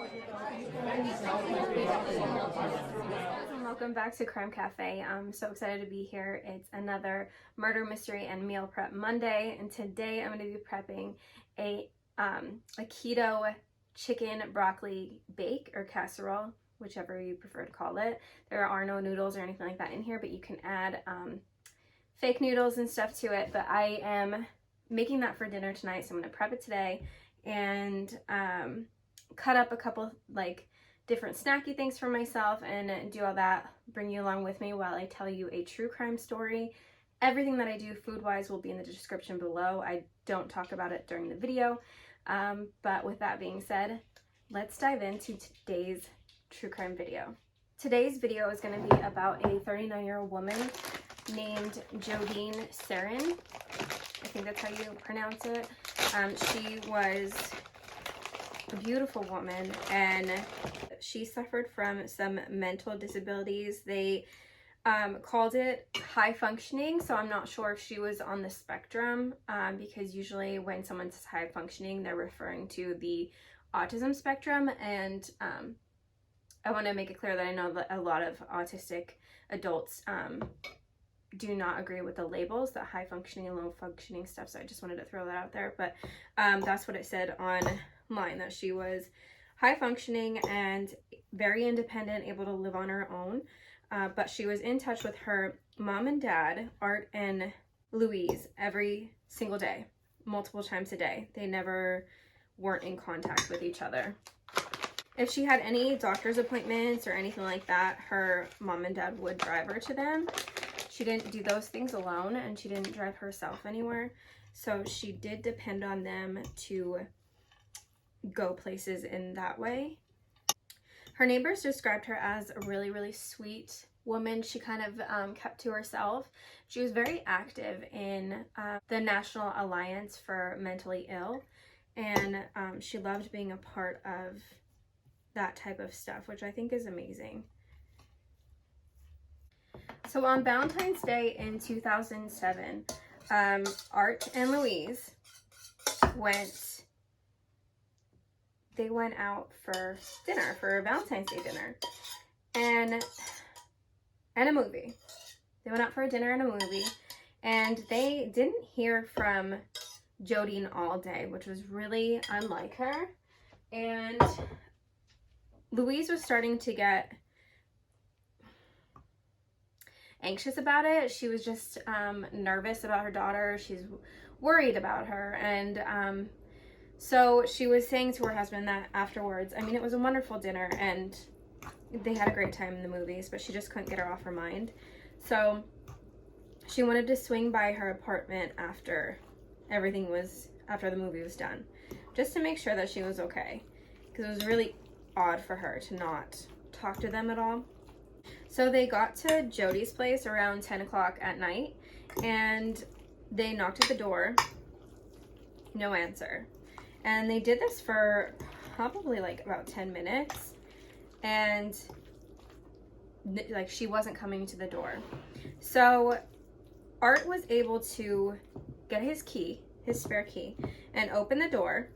And welcome back to Crime Cafe. I'm so excited to be here. It's another murder mystery and meal prep Monday, and today I'm going to be prepping a keto chicken broccoli bake or casserole, whichever you prefer to call it. There are no noodles or anything like that in here, but you can add fake noodles and stuff to it. But I am making that for dinner tonight, so I'm going to prep it today and cut up a couple like different snacky things for myself and do all that, bring you along with me while I tell you a true crime story. Everything that I do food-wise will be in the description below. I don't talk about it during the video, but with that being said, let's dive into today's true crime video. Today's video is going to be about a 39-year-old woman named Jodine Serrin. I think that's how you pronounce it. She was a beautiful woman, and she suffered from some mental disabilities. They called it high functioning, so I'm not sure if she was on the spectrum, because usually when someone says high functioning, they're referring to the autism spectrum. And I want to make it clear that I know that a lot of autistic adults do not agree with the labels, the high functioning and low functioning stuff, so I just wanted to throw that out there. But that's what it said online, that she was high functioning and very independent, able to live on her own, but she was in touch with her mom and dad, Art and Louise, every single day, multiple times a day. They never weren't in contact with each other. If she had any doctor's appointments or anything like that, her mom and dad would drive her to them. She didn't do those things alone, and she didn't drive herself anywhere, so she did depend on them to go places in that way. Her neighbors described her as a really, really sweet woman. She kind of kept to herself. She was very active in the National Alliance for Mentally Ill, and she loved being a part of that type of stuff, which I think is amazing. So on Valentine's Day in 2007, Art and Louise went out for dinner, for a Valentine's Day dinner, and a movie. They went out for a dinner and a movie, and they didn't hear from Jodine all day, which was really unlike her. And Louise was starting to get anxious about it. She was just nervous about her daughter. She's worried about her, and so she was saying to her husband that afterwards, I mean, it was a wonderful dinner and they had a great time in the movies, but she just couldn't get her off her mind. So she wanted to swing by her apartment after the movie was done, just to make sure that she was okay, because it was really odd for her to not talk to them at all. So they got to Jody's place around 10 o'clock at night, and they knocked at the door. No answer. And they did this for probably like about 10 minutes, and like she wasn't coming to the door. So Art was able to get his spare key, and open the door,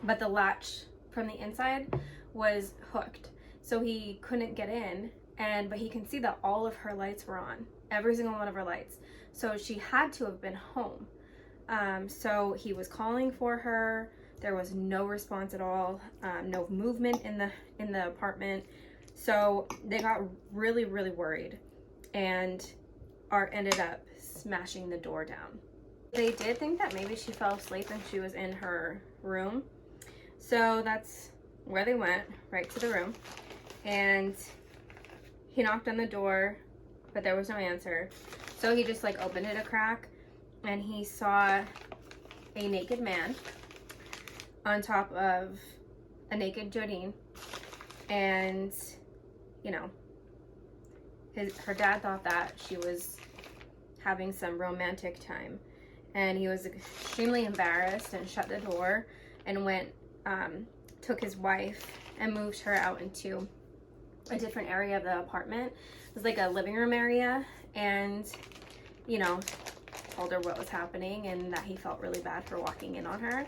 but the latch from the inside was hooked, so he couldn't get in. But he can see that all of her lights were on, every single one of her lights. So she had to have been home. So he was calling for her. There was no response at all, no movement in the apartment. So they got really, really worried, and Art ended up smashing the door down. They did think that maybe she fell asleep and she was in her room. So that's where they went, right to the room. And he knocked on the door, but there was no answer. So he just like opened it a crack, and he saw a naked man on top of a naked Jodine. And, you know, her dad thought that she was having some romantic time. And he was extremely embarrassed and shut the door and took his wife and moved her out into a different area of the apartment. It was like a living room area, and, you know, told her what was happening and that he felt really bad for walking in on her.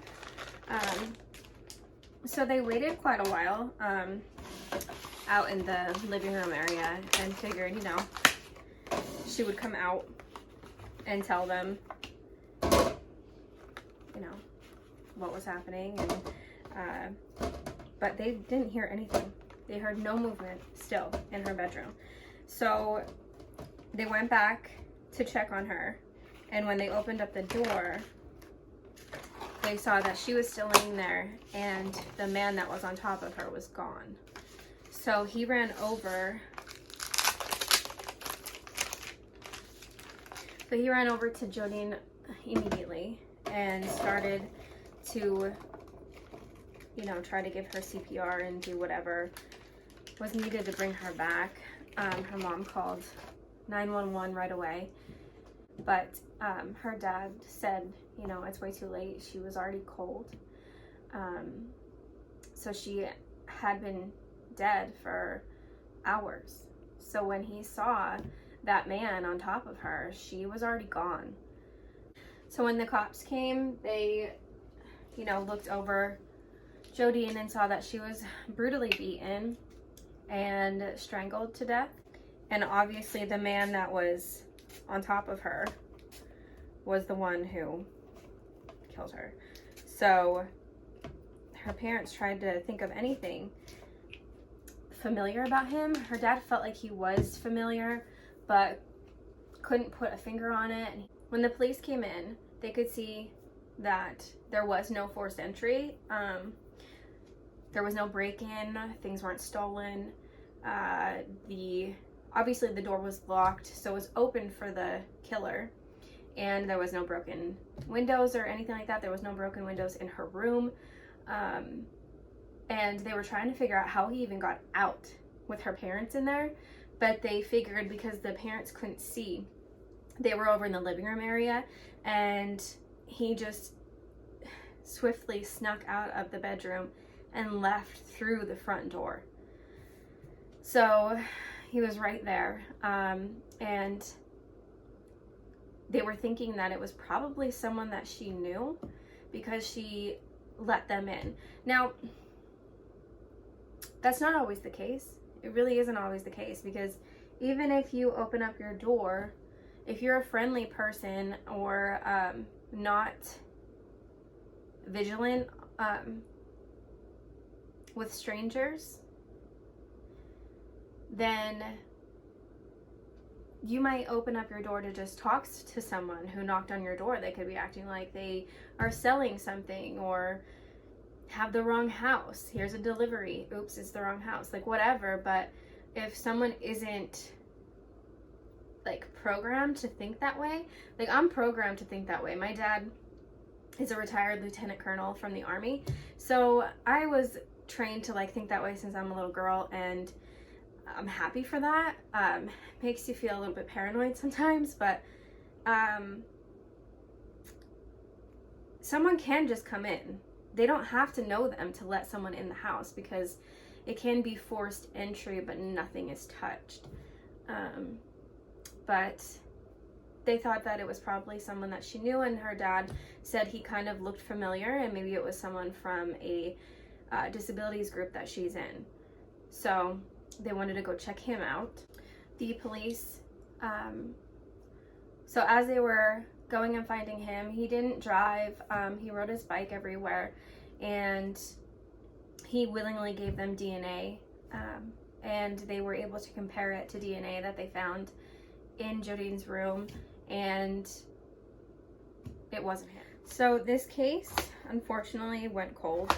So they waited quite a while out in the living room area and figured, you know, she would come out and tell them, you know, what was happening. And but they didn't hear anything. They heard no movement still in her bedroom. So they went back to check on her, and when they opened up the door, they saw that she was still laying there and the man that was on top of her was gone. So he ran over. So he ran over to Jodine immediately and started to, you know, try to give her CPR and do whatever was needed to bring her back. Her mom called 911 right away, but her dad said, you know, it's way too late. She was already cold. So she had been dead for hours. So when he saw that man on top of her, she was already gone. So when the cops came, they, you know, looked over Jodine and saw that she was brutally beaten and strangled to death. And obviously the man that was on top of her was the one who killed her. So her parents tried to think of anything familiar about him. Her dad felt like he was familiar, but couldn't put a finger on it. When the police came in, they could see that there was no forced entry. There was no break-in. Things weren't stolen. Obviously the door was locked, so it was open for the killer, and there was no broken windows or anything like that. There was no broken windows in her room. And they were trying to figure out how he even got out with her parents in there, but they figured because the parents couldn't see, they were over in the living room area, and he just swiftly snuck out of the bedroom and left through the front door. So he was right there, and they were thinking that it was probably someone that she knew because she let them in. Now, that's not always the case. It really isn't always the case, because even if you open up your door, if you're a friendly person or not vigilant with strangers, then you might open up your door to just talk to someone who knocked on your door. They could be acting like they are selling something or have the wrong house. Here's a delivery. Oops, it's the wrong house. Like whatever. But if someone isn't like programmed to think that way, like I'm programmed to think that way. My dad is a retired lieutenant colonel from the Army. So I was trained to like think that way since I'm a little girl, and I'm happy for that. Makes you feel a little bit paranoid sometimes, but someone can just come in. They don't have to know them to let someone in the house, because it can be forced entry, but nothing is touched. But they thought that it was probably someone that she knew, and her dad said he kind of looked familiar, and maybe it was someone from a disabilities group that she's in. So they wanted to go check him out. The police, so as they were going and finding him, he didn't drive, he rode his bike everywhere, and he willingly gave them DNA, and they were able to compare it to DNA that they found in Jodine's room, and it wasn't him. So this case, unfortunately, went cold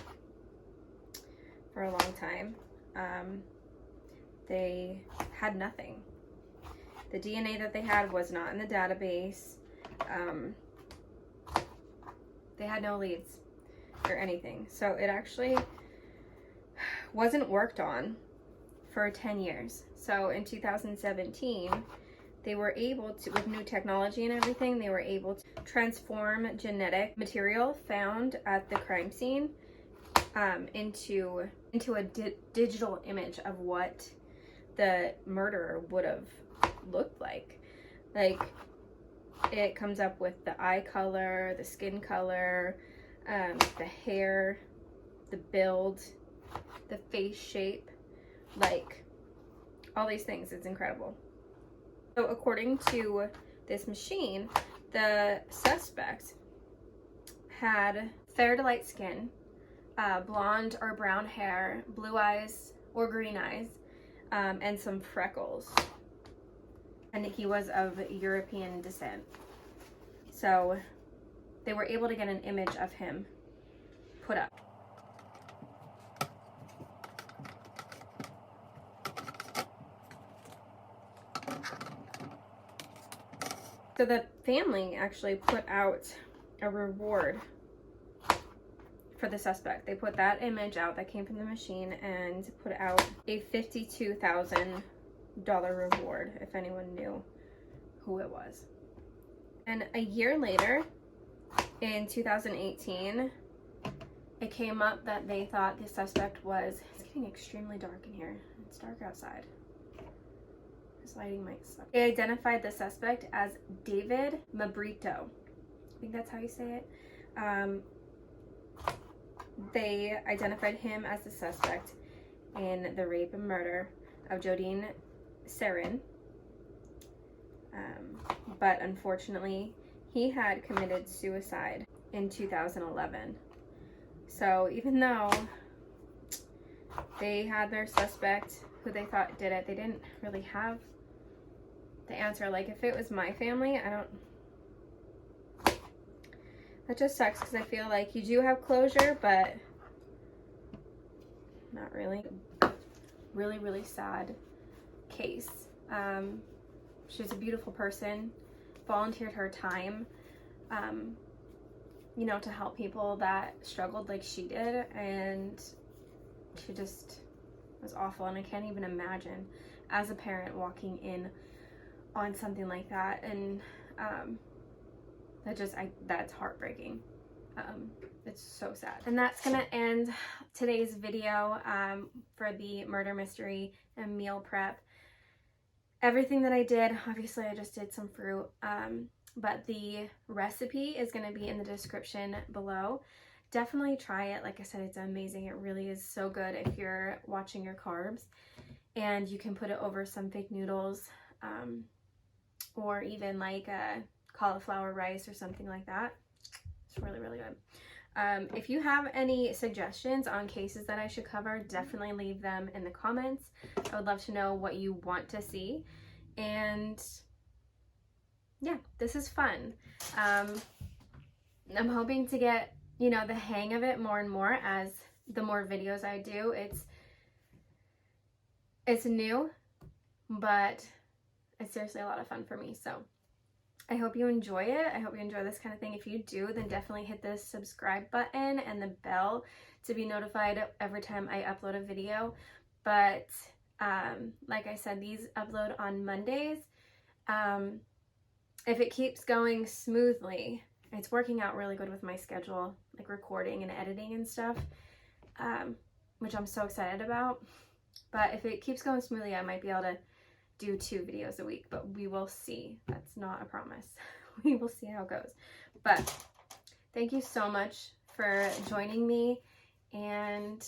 for a long time. They had nothing. The DNA that they had was not in the database. They had no leads or anything. So it actually wasn't worked on for 10 years. So in 2017, they were able to, with new technology and everything, they were able to transform genetic material found at the crime scene into a digital image of what the murderer would have looked like. Like, it comes up with the eye color, the skin color, the hair, the build, the face shape, like all these things. It's incredible. So according to this machine, the suspect had fair to light skin, blonde or brown hair, blue eyes or green eyes, and some freckles. And he was of European descent. So they were able to get an image of him put up. So the family actually put out a reward for the suspect. They put that image out that came from the machine and put out a $52,000 reward if anyone knew who it was. And a year later, in 2018, it came up that they thought the suspect was, it's getting extremely dark in here. It's dark outside. This lighting might suck. They identified the suspect as David Mabrito. I think that's how you say it. They identified him as the suspect in the rape and murder of Jodine Serrin. But unfortunately, he had committed suicide in 2011. So even though they had their suspect who they thought did it, they didn't really have the answer. Like, if it was my family, that just sucks, because I feel like you do have closure, but not really. Really, really sad case. She was a beautiful person, volunteered her time, you know, to help people that struggled like she did, and she just was awful. And I can't even imagine as a parent walking in on something like that, and that's heartbreaking. It's so sad. And that's gonna end today's video for the murder mystery and meal prep. Everything that I did, obviously I just did some fruit, but the recipe is gonna be in the description below. Definitely try it. Like I said, it's amazing. It really is so good if you're watching your carbs, and you can put it over some fake noodles, or even like a cauliflower rice or something like that. It's really, really good. If you have any suggestions on cases that I should cover, definitely leave them in the comments. I would love to know what you want to see. And yeah, this is fun. I'm hoping to get, you know, the hang of it more and more as the more videos I do. It's new, but it's seriously a lot of fun for me. So I hope you enjoy it. I hope you enjoy this kind of thing. If you do, then definitely hit the subscribe button and the bell to be notified every time I upload a video. But like I said, these upload on Mondays. If it keeps going smoothly, it's working out really good with my schedule, like recording and editing and stuff, which I'm so excited about. But if it keeps going smoothly, I might be able to do 2 videos a week, but we will see. That's not a promise. We will see how it goes. But thank you so much for joining me, and